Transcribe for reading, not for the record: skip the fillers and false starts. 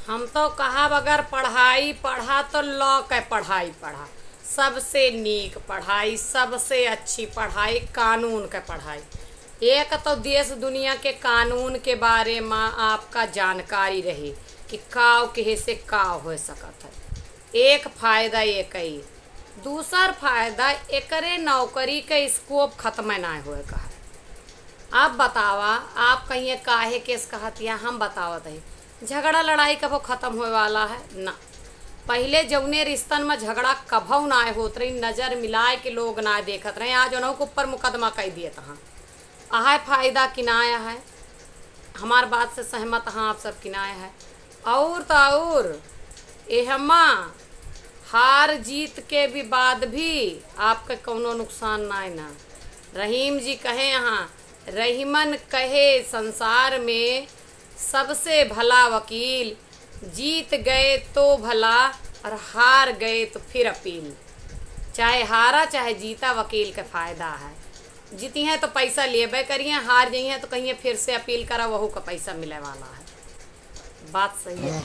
हम तो कहा बगैर पढ़ाई पढ़ा तो लॉ के पढ़ाई पढ़ा। सबसे नीक पढ़ाई, सबसे अच्छी पढ़ाई कानून के पढ़ाई। एक तो देश दुनिया के कानून के बारे में आपका जानकारी रही कि काव कहे से का हो सकत है। एक फायदा एक ही। दूसर फायदा एकरे नौकरी के स्कोप खत्म ना होए का है। आप बतावा, आप कहिए काहे केस कहतिया, हम बतावत है झगड़ा लड़ाई कभो खत्म होए वाला है ना। पहले जौने रिश्तन में झगड़ा कभो ना होत रही, नजर मिलाए के लोग ना देखत रहे। आज उन्हों के ऊपर मुकदमा कह दिए तहाँ आहा फायदा किनाया है। हमार बात से सहमत हाँ आप सब किनाया है। और तो और एहमा हार जीत के भी बाद भी आपके कौनो नुकसान ना। रहीम जी कहे यहाँ, रहीमन कहे संसार में सबसे भला वकील, जीत गए तो भला और हार गए तो फिर अपील। चाहे हारा चाहे जीता वकील का फायदा है। जीती हैं तो पैसा लेबे करिए, हार जाइए हैं तो कहिए फिर से अपील करा, वहू का पैसा मिले वाला है। बात सही है।